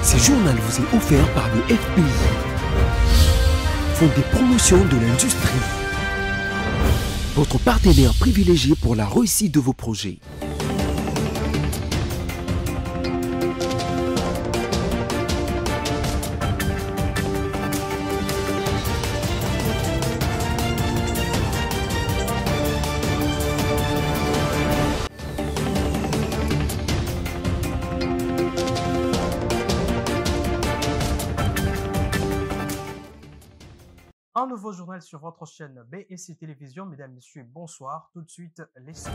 Ce journal vous est offert par le FPI, Fonds de promotion de l'industrie, votre partenaire privilégié pour la réussite de vos projets. Un nouveau journal sur votre chaîne BSC Télévision. Mesdames, Messieurs, bonsoir. Tout de suite, les sons.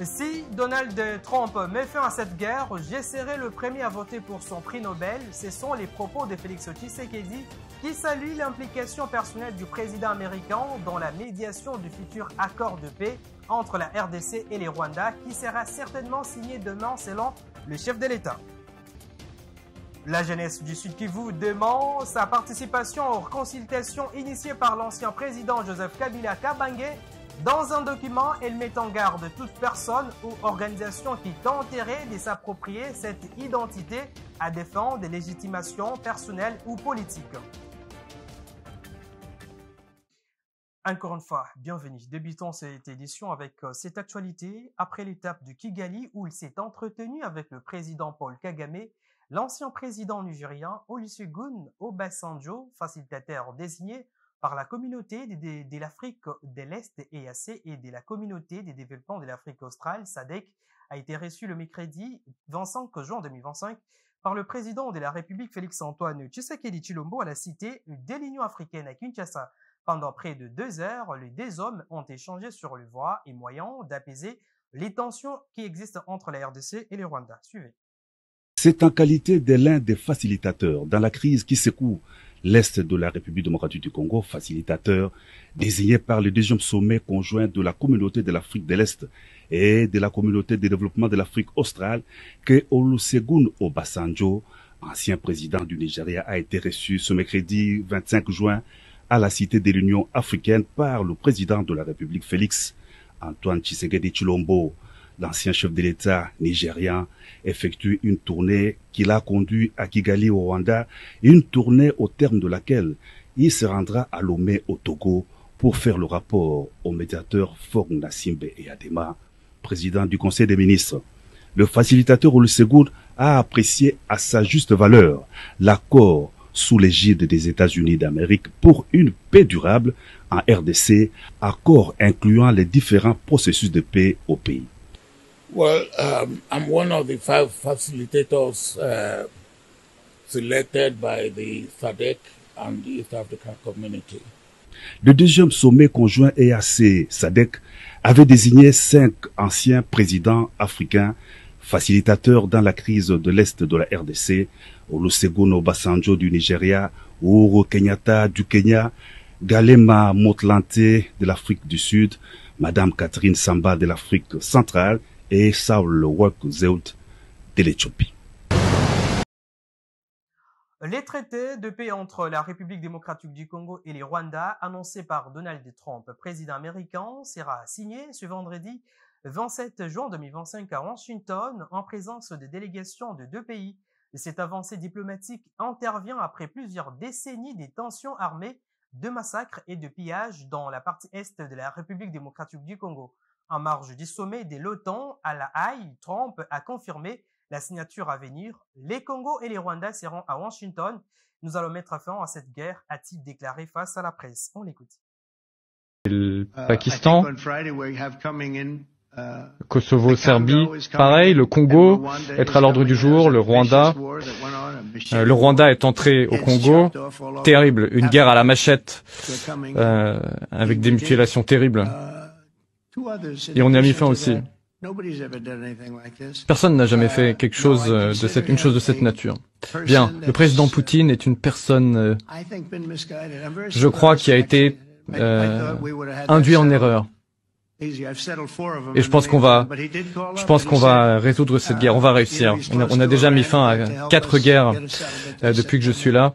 Si Donald Trump met fin à cette guerre, je serai le premier à voter pour son prix Nobel. Ce sont les propos de Félix Tshisekedi qui salue l'implication personnelle du président américain dans la médiation du futur accord de paix entre la RDC et les Rwanda qui sera certainement signé demain selon le chef de l'État. La jeunesse du Sud Kivu demande sa participation aux consultations initiées par l'ancien président Joseph Kabila Kabange. Dans un document, elle met en garde toute personne ou organisation qui tenterait de s'approprier cette identité à des fins de légitimation personnelle ou politique. Encore une fois, bienvenue. Débutons cette édition avec cette actualité. Après l'étape du Kigali où il s'est entretenu avec le président Paul Kagame, l'ancien président nigérien Olusegun Obasanjo, facilitateur désigné par la communauté de l'Afrique de l'Est EAC et de la communauté des développements de l'Afrique australe SADC, a été reçu le mercredi 25 juin 2025 par le président de la République Félix-Antoine Tshisekedi Tshilombo à la cité de l'Union africaine à Kinshasa. Pendant près de 2 heures, les deux hommes ont échangé sur les voies et moyens d'apaiser les tensions qui existent entre la RDC et le Rwanda. Suivez. C'est en qualité de l'un des facilitateurs dans la crise qui secoue l'Est de la République démocratique du Congo, facilitateur désigné par le deuxième sommet conjoint de la communauté de l'Afrique de l'Est et de la communauté de développement de l'Afrique australe, que Olusegun Obasanjo, ancien président du Nigeria, a été reçu ce mercredi 25 juin à la Cité de l'Union africaine par le président de la République Félix-Antoine Tshisekedi Tshilombo. L'ancien chef de l'État nigérien effectue une tournée qui l'a conduit à Kigali au Rwanda, une tournée au terme de laquelle il se rendra à Lomé au Togo pour faire le rapport au médiateur Faure Gnassingbé Eyadema, président du Conseil des ministres. Le facilitateur Olusegun a apprécié à sa juste valeur l'accord sous l'égide des États-Unis d'Amérique pour une paix durable en RDC, accord incluant les différents processus de paix au pays. Well, I'm one of the 5 facilitators selected by the SADC and the East African Community. Le deuxième sommet conjoint EAC-SADC avait désigné 5 anciens présidents africains facilitateurs dans la crise de l'Est de la RDC, Olusegun Obasanjo du Nigeria, Uhuru Kenyatta du Kenya, Galema Motlante de l'Afrique du Sud, Madame Catherine Samba de l'Afrique centrale, et Saul Work Zewde de l'Éthiopie. Les traités de paix entre la République démocratique du Congo et les Rwanda, annoncés par Donald Trump, président américain, sera signé ce vendredi 27 juin 2025 à Washington en présence de délégations de 2 pays. Cette avancée diplomatique intervient après plusieurs décennies de tensions armées, de massacres et de pillages dans la partie est de la République démocratique du Congo. En marge du sommet de l'OTAN à La Haye, Trump a confirmé la signature à venir. Les Congo et les Rwanda seront à Washington. Nous allons mettre fin à cette guerre, a-t-il déclaré face à la presse. On l'écoute. Le Pakistan, Kosovo, Serbie, pareil, le Congo, être à l'ordre du jour, le Rwanda. Le Rwanda est entré au Congo, terrible, une guerre à la machette, avec des mutilations terribles. Et on y a mis fin aussi. Personne n'a jamais fait quelque chose une chose de cette nature. Bien, le président Poutine est une personne, je crois, qui a été induit en erreur. Et je pense qu'on va résoudre cette guerre. On va réussir. On a déjà mis fin à 4 guerres depuis que je suis là.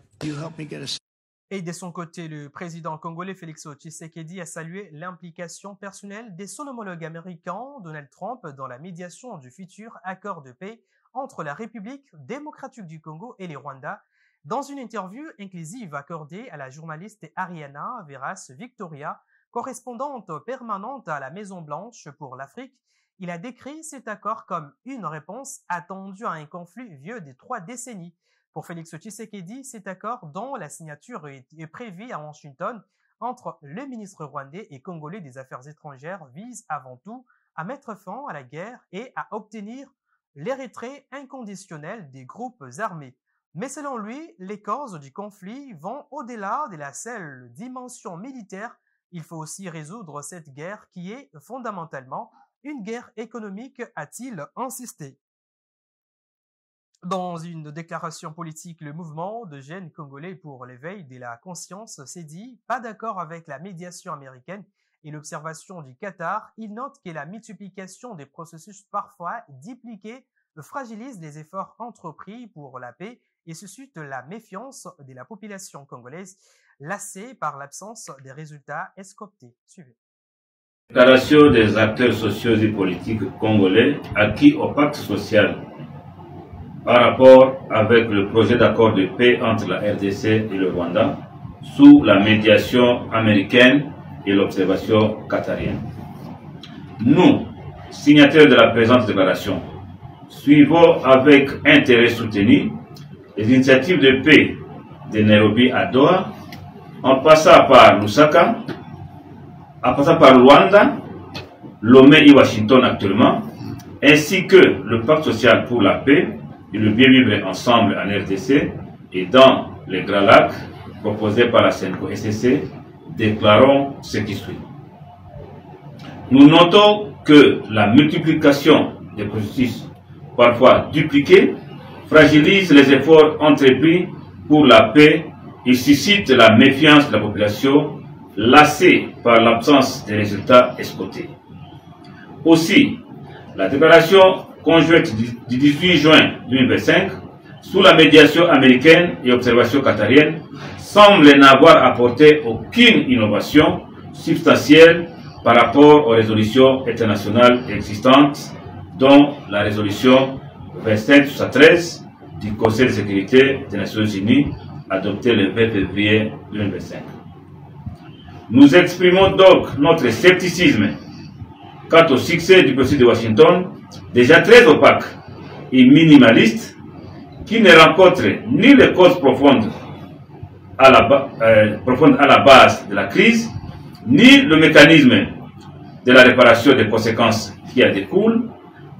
Et de son côté, le président congolais Félix Tshisekedi a salué l'implication personnelle de son homologue américain Donald Trump dans la médiation du futur accord de paix entre la République démocratique du Congo et le Rwanda. Dans une interview inclusive accordée à la journaliste Ariana Veras Victoria, correspondante permanente à la Maison-Blanche pour l'Afrique, il a décrit cet accord comme une réponse attendue à un conflit vieux de 3 décennies. Pour Félix Tshisekedi, cet accord dont la signature est prévue à Washington entre le ministre rwandais et congolais des Affaires étrangères vise avant tout à mettre fin à la guerre et à obtenir les retraits inconditionnels des groupes armés. Mais selon lui, les causes du conflit vont au-delà de la seule dimension militaire. Il faut aussi résoudre cette guerre qui est fondamentalement une guerre économique, a-t-il insisté. Dans une déclaration politique, le mouvement de jeunes congolais pour l'éveil de la conscience s'est dit pas d'accord avec la médiation américaine et l'observation du Qatar. Il note que la multiplication des processus parfois dupliqués fragilise les efforts entrepris pour la paix et suscite la méfiance de la population congolaise, lassée par l'absence des résultats escomptés. Suivez. Déclaration des acteurs sociaux et politiques congolais acquis au pacte social par rapport avec le projet d'accord de paix entre la RDC et le Rwanda sous la médiation américaine et l'observation qatarienne. Nous, signataires de la présente déclaration, suivons avec intérêt soutenu les initiatives de paix de Nairobi à Doha, en passant par Lusaka, en passant par Luanda, Lomé et Washington actuellement, ainsi que le pacte social pour la paix et le bien vivre ensemble en RDC et dans les Grands Lacs proposés par la CENCO-SCC, déclarons ce qui suit. Nous notons que la multiplication des processus parfois dupliqués fragilise les efforts entrepris pour la paix et suscite la méfiance de la population lassée par l'absence des résultats escomptés. Aussi, la déclaration conjointe du 18 juin 2025, sous la médiation américaine et observation qatarienne, semble n'avoir apporté aucune innovation substantielle par rapport aux résolutions internationales existantes, dont la résolution 2573 du Conseil de sécurité des Nations Unies, adoptée le 20 février 2025. Nous exprimons donc notre scepticisme quant au succès du processus de Washington, déjà très opaque et minimaliste, qui ne rencontre ni les causes profondes à la base de la crise, ni le mécanisme de la réparation des conséquences qui en découlent,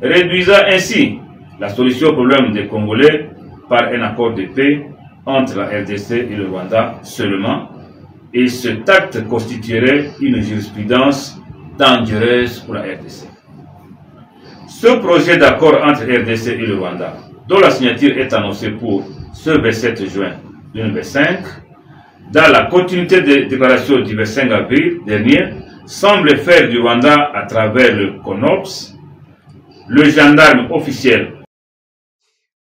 réduisant ainsi la solution au problème des Congolais par un accord de paix entre la RDC et le Rwanda seulement, et cet acte constituerait une jurisprudence dangereuse pour la RDC. Ce projet d'accord entre RDC et le Rwanda, dont la signature est annoncée pour ce 27 juin 2025, dans la continuité des déclarations du 25 avril dernier, semble faire du Rwanda, à travers le CONOPS, le gendarme officiel.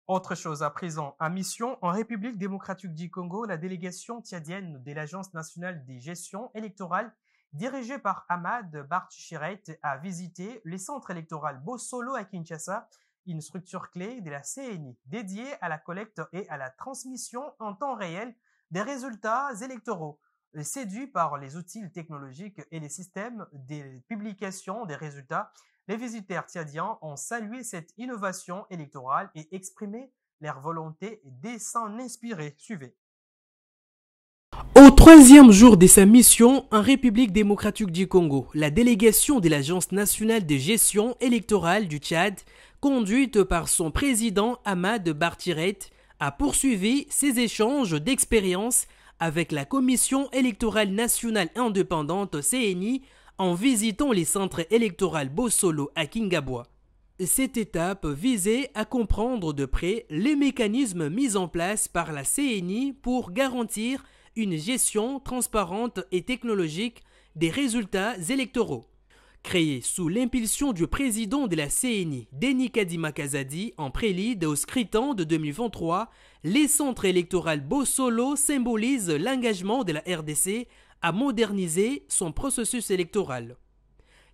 Autre chose à présent, à mission en République démocratique du Congo, la délégation tchadienne de l'Agence nationale des gestions électorales, dirigée par Ahmad Barchiret, a visité le centre électoral Bosolo à Kinshasa, une structure clé de la CENI dédiée à la collecte et à la transmission en temps réel des résultats électoraux. Séduits par les outils technologiques et les systèmes de publication des résultats, les visiteurs tchadiens ont salué cette innovation électorale et exprimé leur volonté de s'en inspirer. Suivez. Au troisième jour de sa mission en République démocratique du Congo, la délégation de l'Agence nationale de gestion électorale du Tchad, conduite par son président Ahmad Barchiret, a poursuivi ses échanges d'expériences avec la Commission électorale nationale indépendante CENI en visitant les centres électoraux Bosolo à Kingabwa. Cette étape visait à comprendre de près les mécanismes mis en place par la CENI pour garantir une gestion transparente et technologique des résultats électoraux. Créé sous l'impulsion du président de la CENI, Denis Kadima Kazadi, en prélude au scrutin de 2023, les centres électoraux Bossolo symbolisent l'engagement de la RDC à moderniser son processus électoral.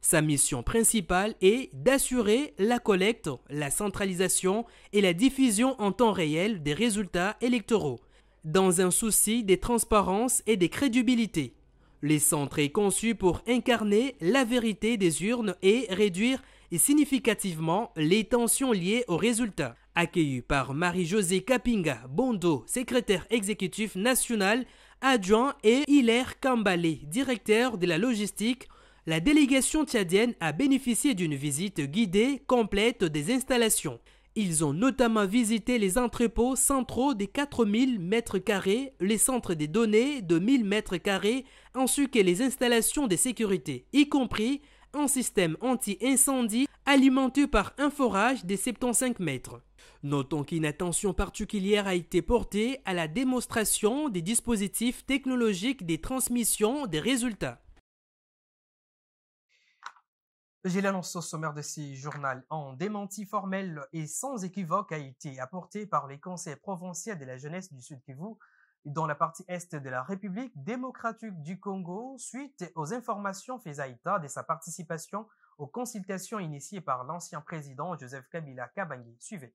Sa mission principale est d'assurer la collecte, la centralisation et la diffusion en temps réel des résultats électoraux, dans un souci de transparence et de crédibilité. Le centre est conçu pour incarner la vérité des urnes et réduire significativement les tensions liées aux résultats. Accueilli par Marie-Josée Kapinga Bondo, secrétaire exécutif national adjoint, et Hilaire Kambale, directeur de la logistique, la délégation tchadienne a bénéficié d'une visite guidée complète des installations. Ils ont notamment visité les entrepôts centraux de 4000 m², les centres des données de 1000 m², ainsi que les installations de sécurité, y compris un système anti-incendie alimenté par un forage de 75 mètres. Notons qu'une attention particulière a été portée à la démonstration des dispositifs technologiques de transmission des résultats. J'ai l'annonce au sommaire de ce journal. Un démenti formel et sans équivoque a été apporté par les conseils provinciaux de la jeunesse du Sud-Kivu dans la partie est de la République démocratique du Congo suite aux informations faisant état de sa participation aux consultations initiées par l'ancien président Joseph Kabila Kabange. Suivez.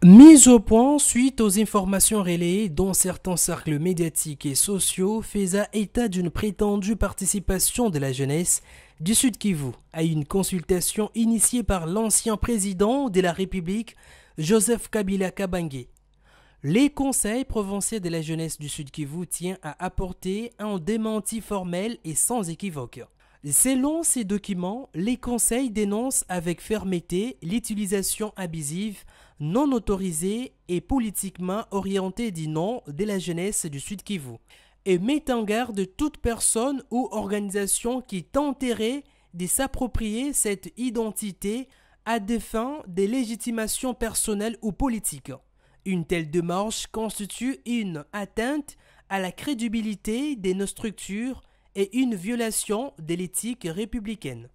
Mise au point suite aux informations relayées dont certains cercles médiatiques et sociaux faisaient état d'une prétendue participation de la jeunesse du Sud-Kivu à une consultation initiée par l'ancien président de la République, Joseph Kabila Kabange. Les conseils provinciaux de la jeunesse du Sud-Kivu tiennent à apporter un démenti formel et sans équivoque. Selon ces documents, les conseils dénoncent avec fermeté l'utilisation abusive, non autorisée et politiquement orientée du nom de la jeunesse du Sud-Kivu et mettent en garde toute personne ou organisation qui tenterait de s'approprier cette identité à des fins de légitimation personnelle ou politique. Une telle démarche constitue une atteinte à la crédibilité de nos structures et une violation de l'éthique républicaine.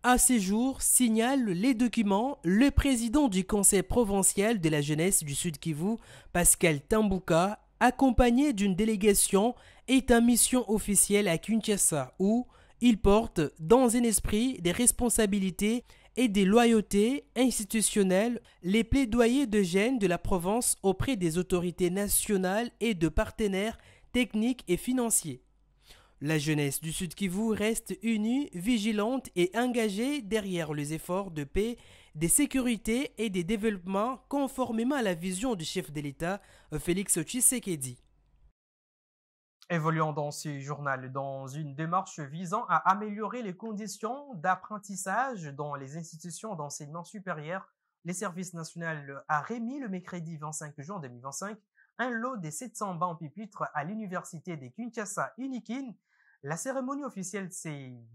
À ce jour, signale les documents le président du conseil provincial de la jeunesse du Sud-Kivu, Pascal Tambouka, accompagné d'une délégation, est en mission officielle à Kinshasa où il porte dans un esprit des responsabilités et des loyautés institutionnelles les plaidoyers de gêne de la province auprès des autorités nationales et de partenaires techniques et financiers. La jeunesse du Sud-Kivu reste unie, vigilante et engagée derrière les efforts de paix, de sécurité et de développement conformément à la vision du chef de l'État, Félix Tshisekedi. Évoluons dans ce journal dans une démarche visant à améliorer les conditions d'apprentissage dans les institutions d'enseignement supérieur. Les services nationaux a remis le mercredi 25 juin 2025 un lot de 700 bancs pupitres à l'université de Kinshasa Unikin. La cérémonie officielle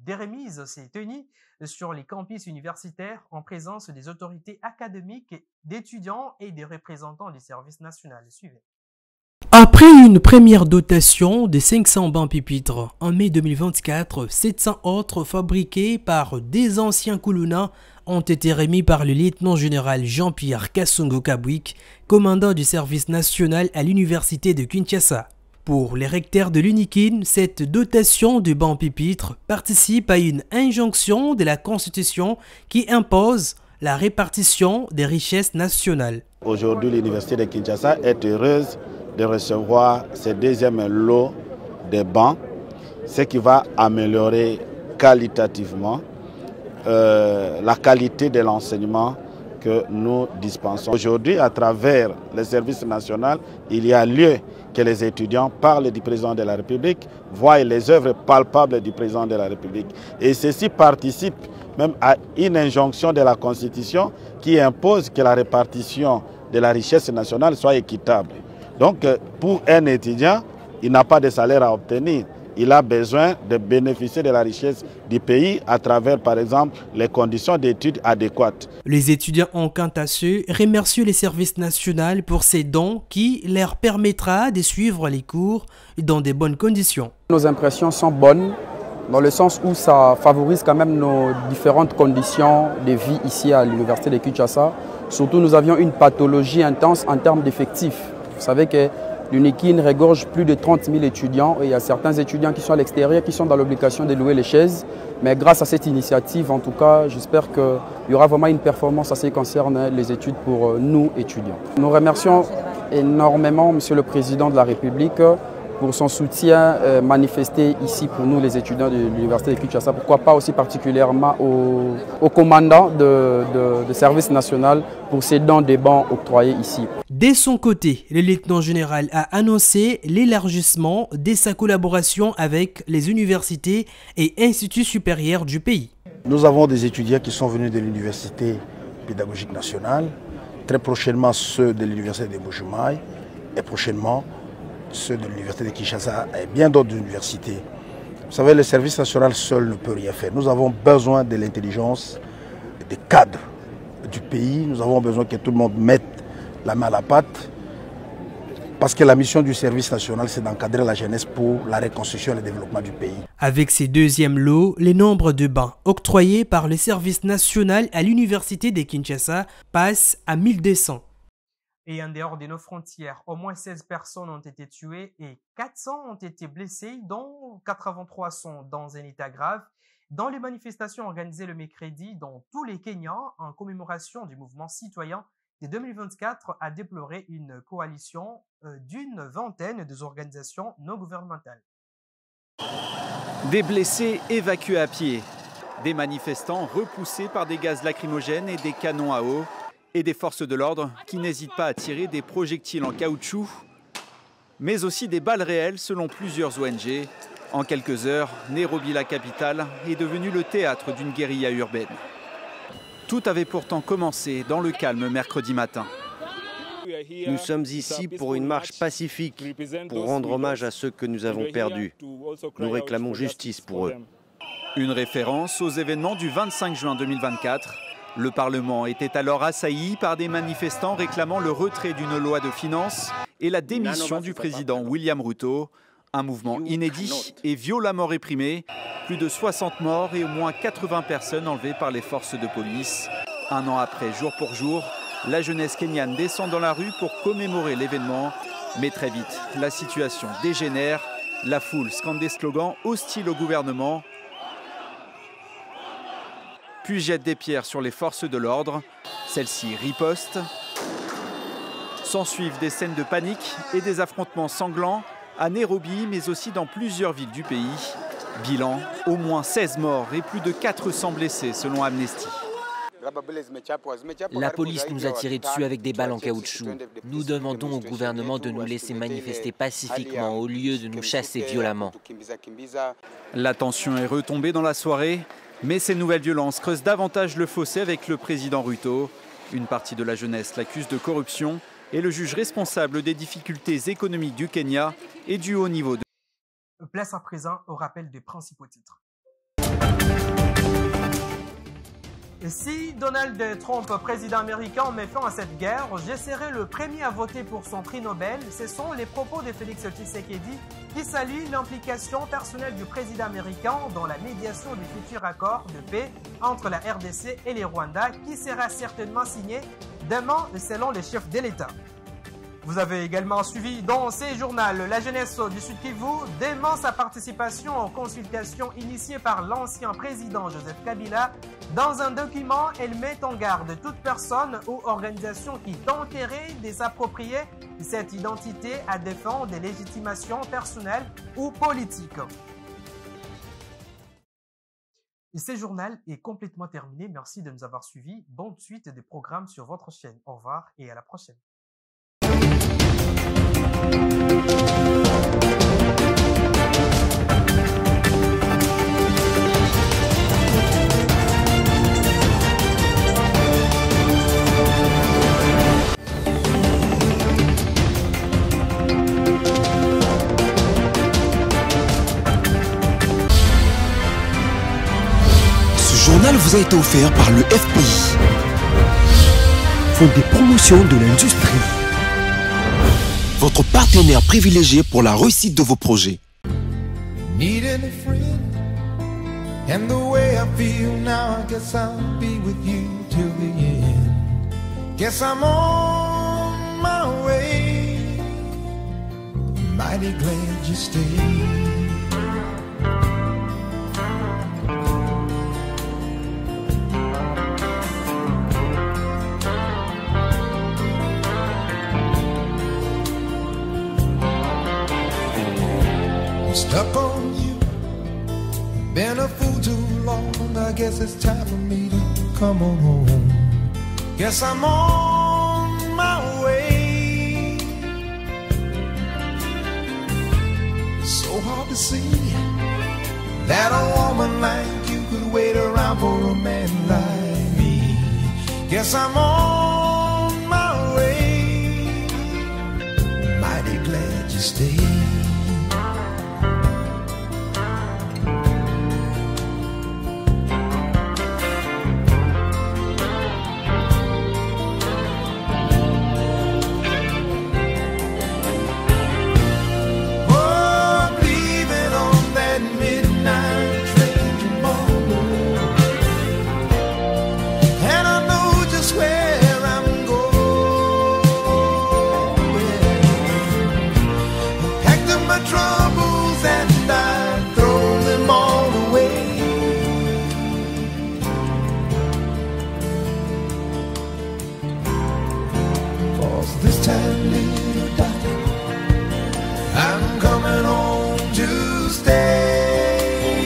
des remises s'est tenue sur les campus universitaires en présence des autorités académiques, d'étudiants et des représentants du service national. Suivez. Après une première dotation de 500 bancs pupitres en mai 2024, 700 autres fabriqués par des anciens Kuluna ont été remis par le lieutenant-général Jean-Pierre Kassongo Kabwik, commandant du service national à l'université de Kinshasa. Pour les recteurs de l'UNIKIN, cette dotation de bancs pupitres participe à une injonction de la Constitution qui impose la répartition des richesses nationales. Aujourd'hui, l'université de Kinshasa est heureuse de recevoir ce deuxième lot de bancs, ce qui va améliorer qualitativement la qualité de l'enseignement que nous dispensons. Aujourd'hui, à travers le service national, il y a lieu que les étudiants parlent du président de la République, voient les œuvres palpables du président de la République. Et ceci participe même à une injonction de la Constitution qui impose que la répartition de la richesse nationale soit équitable. Donc, pour un étudiant, il n'a pas de salaire à obtenir. Il a besoin de bénéficier de la richesse du pays à travers, par exemple, les conditions d'études adéquates. Les étudiants ont quant à eux remercié les services nationaux pour ces dons qui leur permettra de suivre les cours dans de bonnes conditions. Nos impressions sont bonnes dans le sens où ça favorise quand même nos différentes conditions de vie ici à l'université de Kinshasa. Surtout, nous avions une pathologie intense en termes d'effectifs. Vous savez que l'UNIKIN regorge plus de 30 000 étudiants et il y a certains étudiants qui sont à l'extérieur qui sont dans l'obligation de louer les chaises. Mais grâce à cette initiative, en tout cas, j'espère qu'il y aura vraiment une performance en ce qui concerne les études pour nous, étudiants. Nous remercions énormément Monsieur le Président de la République pour son soutien manifesté ici pour nous, les étudiants de l'Université de Kinshasa. Pourquoi pas aussi particulièrement au commandant de service national pour ces dons des bancs octroyés ici. De son côté, le lieutenant général a annoncé l'élargissement de sa collaboration avec les universités et instituts supérieurs du pays. Nous avons des étudiants qui sont venus de l'Université pédagogique nationale, très prochainement ceux de l'Université de Bujumaï et prochainement ceux de l'Université de Kinshasa et bien d'autres universités. Vous savez, le service national seul ne peut rien faire. Nous avons besoin de l'intelligence des cadres du pays. Nous avons besoin que tout le monde mette la main à la pâte parce que la mission du service national, c'est d'encadrer la jeunesse pour la reconstruction et le développement du pays. Avec ces deuxièmes lots, le nombre de bancs octroyés par le service national à l'Université de Kinshasa passe à 1200. Et en dehors de nos frontières, au moins 16 personnes ont été tuées et 400 ont été blessées, dont 83 sont dans un état grave, dans les manifestations organisées le mercredi dans tous les Kenyans en commémoration du mouvement citoyen de 2024 a déploré une coalition d'une vingtaine des organisations non gouvernementales. Des blessés évacués à pied, des manifestants repoussés par des gaz lacrymogènes et des canons à eau, et des forces de l'ordre qui n'hésitent pas à tirer des projectiles en caoutchouc, mais aussi des balles réelles selon plusieurs ONG. En quelques heures, Nairobi, la capitale, est devenue le théâtre d'une guérilla urbaine. Tout avait pourtant commencé dans le calme mercredi matin. Nous sommes ici pour une marche pacifique, pour rendre hommage à ceux que nous avons perdus. Nous réclamons justice pour eux. Une référence aux événements du 25 juin 2024. Le Parlement était alors assailli par des manifestants réclamant le retrait d'une loi de finances et la démission du président William Ruto. Un mouvement inédit et violemment réprimé. Plus de 60 morts et au moins 80 personnes enlevées par les forces de police. Un an après, jour pour jour, la jeunesse kenyane descend dans la rue pour commémorer l'événement. Mais très vite, la situation dégénère. La foule scande des slogans hostiles au gouvernement. Puis jette des pierres sur les forces de l'ordre. Celles-ci ripostent. S'ensuivent des scènes de panique et des affrontements sanglants à Nairobi, mais aussi dans plusieurs villes du pays. Bilan, au moins 16 morts et plus de 400 blessés selon Amnesty. La police nous a tiré dessus avec des balles en caoutchouc. Nous demandons au gouvernement de nous laisser manifester pacifiquement au lieu de nous chasser violemment. La tension est retombée dans la soirée. Mais ces nouvelles violences creusent davantage le fossé avec le président Ruto. Une partie de la jeunesse l'accuse de corruption et le juge responsable des difficultés économiques du Kenya et du haut niveau. Place à présent au rappel des principaux titres. Si Donald Trump, président américain, met fin à cette guerre, je serai le premier à voter pour son prix Nobel. Ce sont les propos de Félix Tshisekedi qui salue l'implication personnelle du président américain dans la médiation du futur accord de paix entre la RDC et les Rwanda qui sera certainement signé demain selon les chefs de l'État. Vous avez également suivi dans ces journaux la jeunesse du Sud Kivu dément sa participation aux consultations initiées par l'ancien président Joseph Kabila. Dans un document, elle met en garde toute personne ou organisation qui tenterait de s'approprier cette identité à des fins de légitimation personnelle ou politique. Et ce journal est complètement terminé. Merci de nous avoir suivis. Bonne suite des programmes sur votre chaîne. Au revoir et à la prochaine. Ce journal vous a été offert par le FPI, Fonds des promotions de l'industrie. Votre partenaire privilégié pour la réussite de vos projets. Needing a friend And the way I feel now, I guess I'll be with you till the end. Guess I'm on my way. Mighty glad you stayed. Stuck on you, been a fool too long. I guess it's time for me to come on home. Guess I'm on my way. So hard to see that a woman like you could wait around for a man like me. Guess I'm on my way. Mighty glad you stayed. This time, little darling, I'm coming home to stay.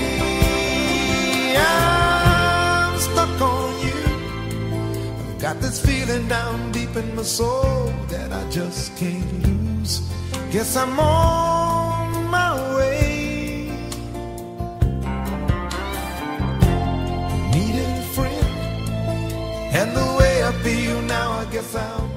I'm stuck on you. I've got this feeling down deep in my soul that I just can't lose. Guess I'm on my way. Needed a friend, and the way I feel now, I guess I'll